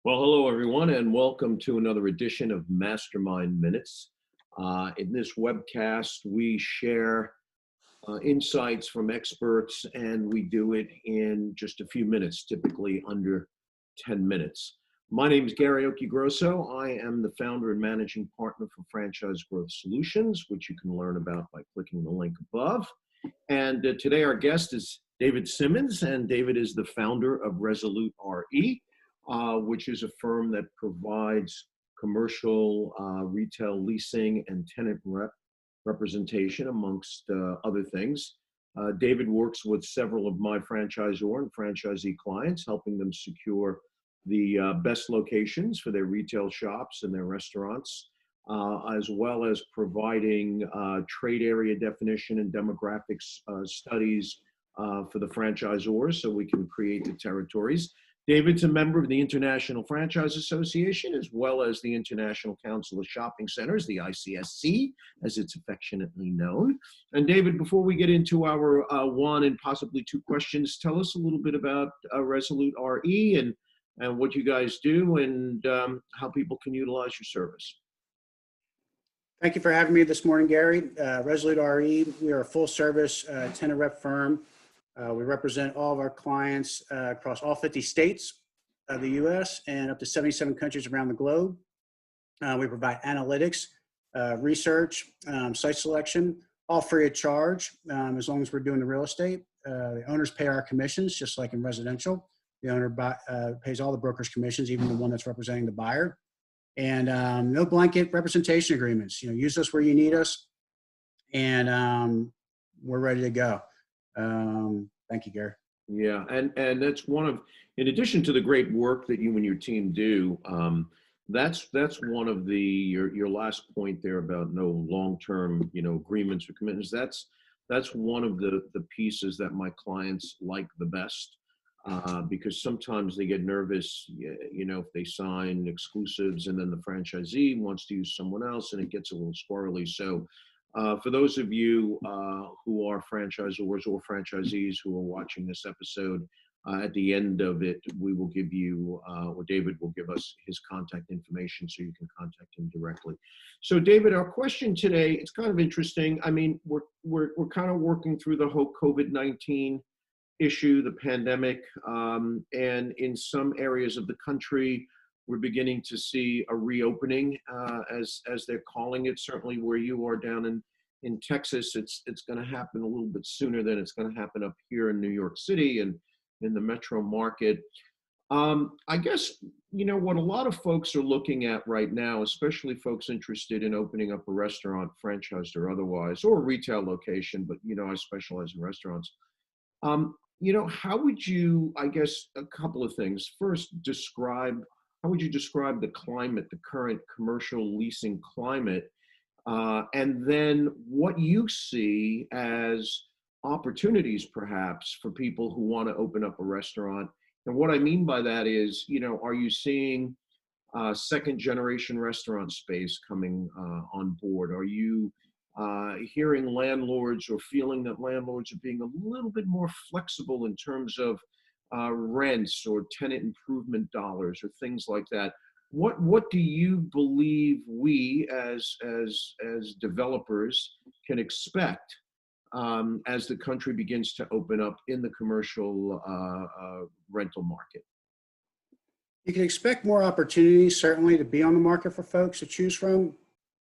Well, hello everyone, and welcome to another edition of MasterMind Minutes. In this webcast, we share insights from experts, and we do it in just a few minutes, typically under 10 minutes. My name is Gary Grosso. I am the founder and managing partner for Franchise Growth Solutions, which you can learn about by clicking the link above. And today our guest is David Simmonds, and David is the founder of Resolute RE. Which is a firm that provides commercial retail leasing and tenant representation, amongst other things. David works with several of my franchisor and franchisee clients, helping them secure the best locations for their retail shops and their restaurants, as well as providing trade area definition and demographics studies for the franchisors so we can create the territories. David's a member of the International Franchise Association, as well as the International Council of Shopping Centers, the ICSC, as it's affectionately known. And David, before we get into our one and possibly two questions, tell us a little bit about Resolute RE and what you guys do and how people can utilize your service. Thank you for having me this morning, Gary. Resolute RE, we are a full-service tenant rep firm. We represent all of our clients across all 50 states of the U.S. and up to 77 countries around the globe. We provide analytics, research, site selection, all free of charge, as long as we're doing the real estate. The owners pay our commissions, just like in residential. The owner pays all the broker's commissions, even the one that's representing the buyer. And no blanket representation agreements. Use us where you need us, and we're ready to go. Thank you, Gary. Yeah, and that's one of, in addition to the great work that you and your team do, that's one of the your last point there about no long-term agreements or commitments. That's one of the pieces that my clients like the best, because sometimes they get nervous, if they sign exclusives and then the franchisee wants to use someone else and it gets a little squirrely. So for those of you who are franchisors or franchisees who are watching this episode, at the end of it, we will give you, or David will give us his contact information so you can contact him directly. So David, our question today, it's kind of interesting. I mean, we're kind of working through the whole COVID-19 issue, the pandemic, and in some areas of the country, we're beginning to see a reopening, as they're calling it. Certainly where you are down in Texas, it's going to happen a little bit sooner than it's going to happen up here in New York City and in the metro market. I guess, what a lot of folks are looking at right now, especially folks interested in opening up a restaurant, franchised or otherwise, or a retail location, but, I specialize in restaurants. How would you, I guess, a couple of things. First, how would you describe the climate, the current commercial leasing climate, and then what you see as opportunities perhaps for people who want to open up a restaurant? And what I mean by that is, are you seeing second generation restaurant space coming on board? Are you hearing landlords or feeling that landlords are being a little bit more flexible in terms of rents or tenant improvement dollars or things like that? What do you believe we as developers can expect as the country begins to open up in the commercial rental market? You can expect more opportunities, certainly, to be on the market for folks to choose from,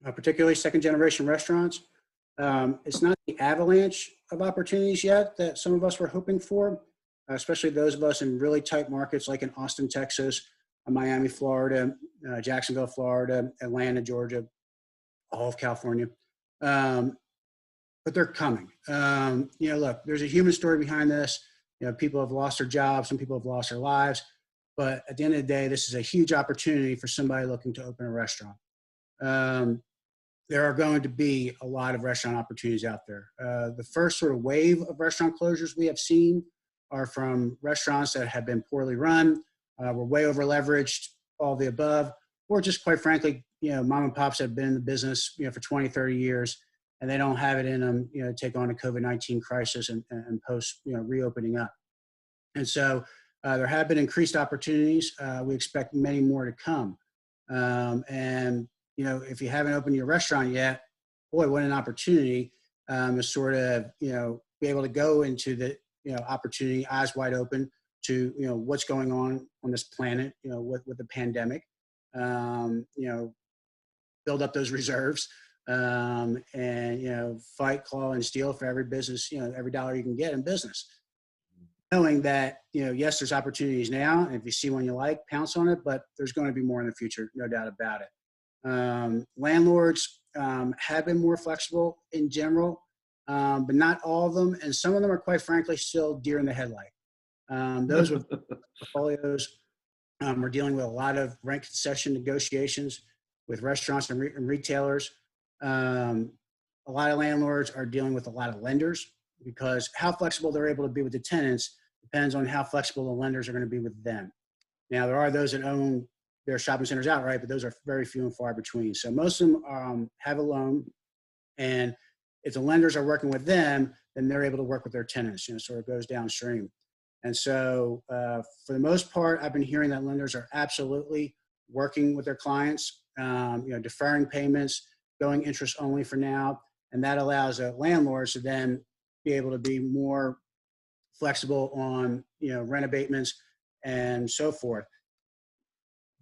particularly second generation restaurants. It's not the avalanche of opportunities yet that some of us were hoping for, especially those of us in really tight markets like in Austin, Texas, Miami, Florida, Jacksonville, Florida, Atlanta, Georgia, all of California. But they're coming. Look, there's a human story behind this. People have lost their jobs, some people have lost their lives. But at the end of the day, this is a huge opportunity for somebody looking to open a restaurant. There are going to be a lot of restaurant opportunities out there. The first sort of wave of restaurant closures we have seen are from restaurants that have been poorly run, were way over leveraged, all the above, or just quite frankly, mom and pops have been in the business, for 20, 30 years, and they don't have it in them, to take on a COVID-19 crisis and post, reopening up. And so There have been increased opportunities. We expect many more to come. And, you know, if you haven't opened your restaurant yet, boy, what an opportunity to sort of, you know, be able to go into the, you know, opportunity, eyes wide open to, you know, what's going on this planet, you know, with the pandemic, you know, build up those reserves, and, you know, fight, claw, and steal for every business, you know, every dollar you can get in business. Knowing that, you know, yes, there's opportunities now, and if you see one you like, pounce on it, but there's going to be more in the future, no doubt about it. Landlords have been more flexible in general, but not all of them, and some of them are, quite frankly, still deer in the headlight. Those with portfolios, we're dealing with a lot of rent concession negotiations with restaurants and retailers. A lot of landlords are dealing with a lot of lenders, because how flexible they're able to be with the tenants depends on how flexible the lenders are going to be with them. Now, there are those that own their shopping centers outright, but those are very few and far between. So most of them have a loan, and if the lenders are working with them, then they're able to work with their tenants, you know, so it goes downstream. And so for the most part, I've been hearing that lenders are absolutely working with their clients, you know, deferring payments, going interest only for now. And that allows landlords to then be able to be more flexible on, you know, rent abatements and so forth.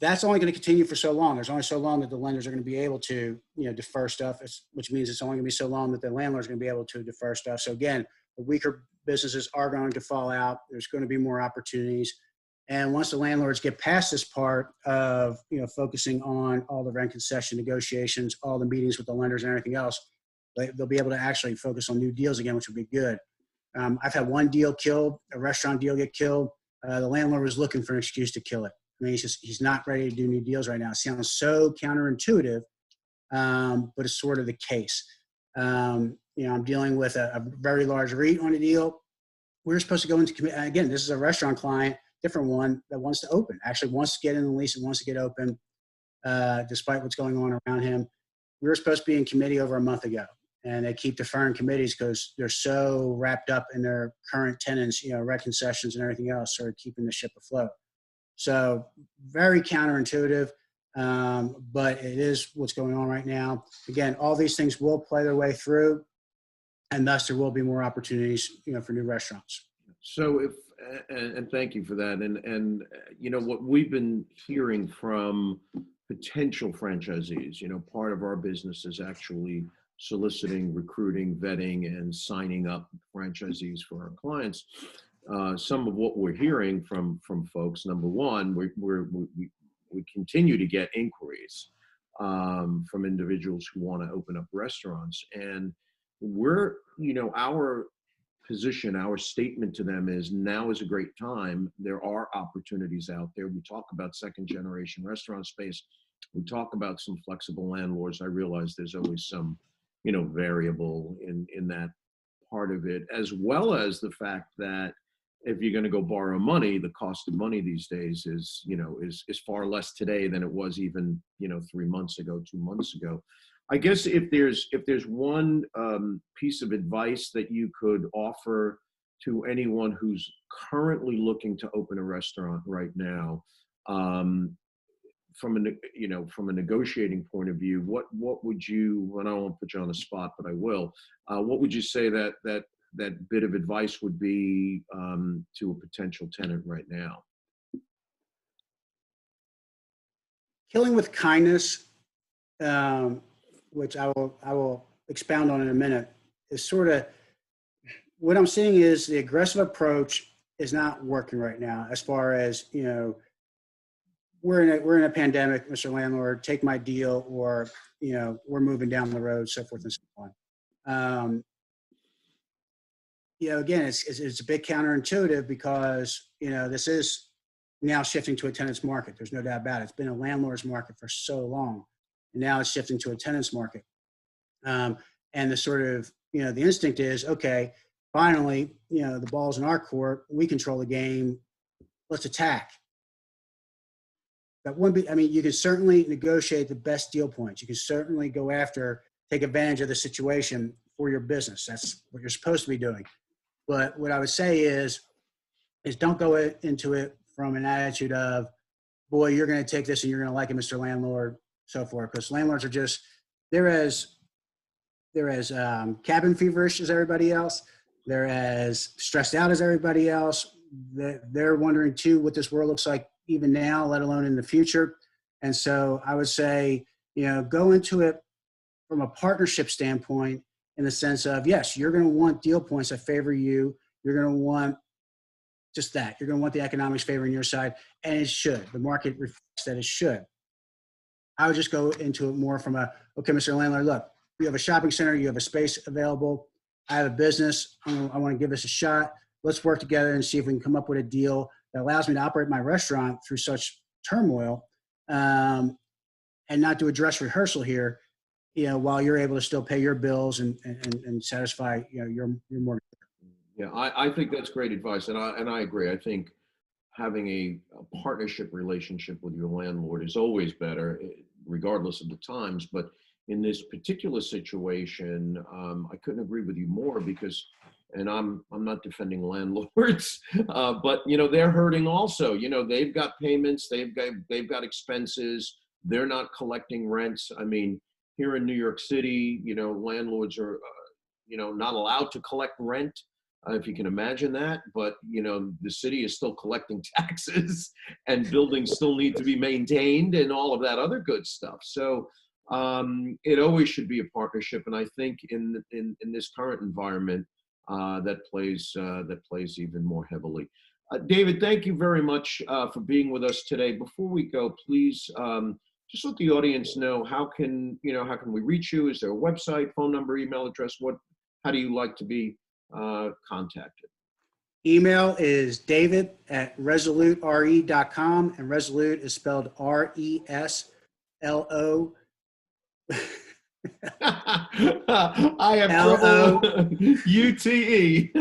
That's only going to continue for so long. There's only so long that the lenders are going to be able to, you know, defer stuff, which means it's only going to be so long that the landlords are going to be able to defer stuff. So again, the weaker businesses are going to fall out. There's going to be more opportunities. And once the landlords get past this part of, you know, focusing on all the rent concession negotiations, all the meetings with the lenders and everything else, they'll be able to actually focus on new deals again, which would be good. I've had one deal killed, a restaurant deal get killed. The landlord was looking for an excuse to kill it. I mean, he's not ready to do new deals right now. It sounds so counterintuitive, but it's sort of the case. You know, I'm dealing with a very large REIT on a deal. We were supposed to go into committee. Again, this is a restaurant client, different one that wants to open, actually wants to get in the lease and wants to get open, despite what's going on around him. We were supposed to be in committee over a month ago, and they keep deferring committees because they're so wrapped up in their current tenants, you know, rent concessions and everything else, sort of keeping the ship afloat. So very counterintuitive, but it is what's going on right now. Again, all these things will play their way through, and thus there will be more opportunities, you know, for new restaurants. So and thank you for that. And you know, what we've been hearing from potential franchisees, you know, part of our business is actually soliciting, recruiting, vetting, and signing up franchisees for our clients. Some of what we're hearing from folks, number one, we continue to get inquiries from individuals who want to open up restaurants, and we're, you know, our position, our statement to them is now is a great time. There are opportunities out there. We talk about second generation restaurant space. We talk about some flexible landlords. I realize there's always some, you know, variable in that part of it, as well as the fact that if you're going to go borrow money, the cost of money these days is, you know, is far less today than it was even, you know, 3 months ago, 2 months ago. I guess if there's one piece of advice that you could offer to anyone who's currently looking to open a restaurant right now, from a negotiating point of view, what would you, and I won't put you on the spot, but I will, what would you say that bit of advice would be to a potential tenant right now? Killing with kindness, which I will expound on in a minute, is sort of what I'm seeing is the aggressive approach is not working right now. As far as, you know, we're in a pandemic, Mr. Landlord, take my deal, or, you know, we're moving down the road, so forth and so on. You know, again, it's a bit counterintuitive because, you know, this is now shifting to a tenant's market. There's no doubt about it. It's been a landlord's market for so long, and now it's shifting to a tenant's market. And the sort of, you know, the instinct is, okay, finally, you know, the ball's in our court. We control the game. Let's attack. That wouldn't be, I mean, you can certainly negotiate the best deal points. You can certainly go after, take advantage of the situation for your business. That's what you're supposed to be doing. But what I would say is, is don't go into it from an attitude of, boy, you're going to take this and you're going to like it, Mr. Landlord, so forth. Because landlords are just, they're as cabin feverish as everybody else. They're as stressed out as everybody else. They're wondering too what this world looks like even now, let alone in the future. And so I would say, go into it from a partnership standpoint in the sense of, yes, you're going to want deal points that favor you. You're going to want just that. You're going to want the economics favoring your side, and it should. The market reflects that it should. I would just go into it more from okay, Mr. Landlord, look, you have a shopping center, you have a space available. I have a business. I want to give this a shot. Let's work together and see if we can come up with a deal that allows me to operate my restaurant through such turmoil, and not do a dress rehearsal here, while you're able to still pay your bills and satisfy, your mortgage. Yeah, I think that's great advice, and I agree. I think having a partnership relationship with your landlord is always better, regardless of the times. But in this particular situation, I couldn't agree with you more because, and I'm not defending landlords, but they're hurting also. They've got payments, they've got expenses, they're not collecting rents. I mean, here in New York City, landlords are, not allowed to collect rent. If you can imagine that, but the city is still collecting taxes and buildings still need to be maintained and all of that other good stuff. So it always should be a partnership. And I think in this current environment, that plays even more heavily. David, thank you very much for being with us today. Before we go, please just let the audience know how can we reach you? Is there a website, phone number, email address? How do you like to be contacted? Email is david@resolutere.com, and Resolute is spelled RESLO. I have trouble. UTE.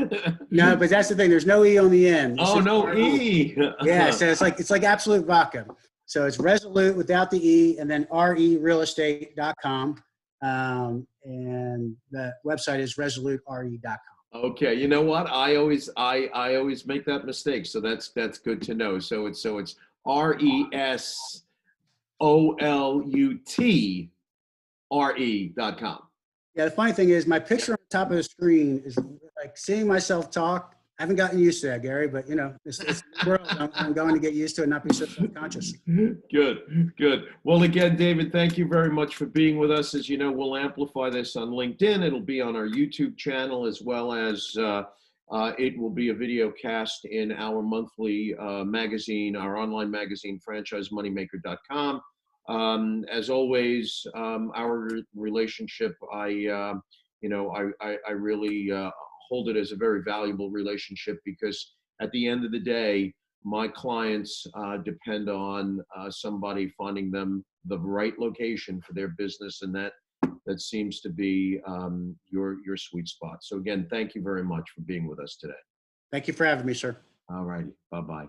No, but that's the thing. There's no E on the end. Oh, no E. Yeah, so it's like absolute vodka. So it's Resolute without the E, and then rerealestate.com. And the website is resolutere.com. Okay, you know what? I always make that mistake, so that's good to know. So it's RESOLUTRE.com. Yeah, the funny thing is my picture on the top of the screen is like seeing myself talk. I haven't gotten used to that, Gary, but it's the world. I'm going to get used to it and not be so self-conscious. Good. Well, again, David, thank you very much for being with us. As you know, we'll amplify this on LinkedIn. It'll be on our YouTube channel, as well as it will be a video cast in our monthly magazine, our online magazine, franchisemoneymaker.com. As always, our relationship, I really hold it as a very valuable relationship, because at the end of the day, my clients depend on somebody finding them the right location for their business, and that seems to be your sweet spot. So again, thank you very much for being with us today. Thank you for having me, sir. All righty. Bye-bye.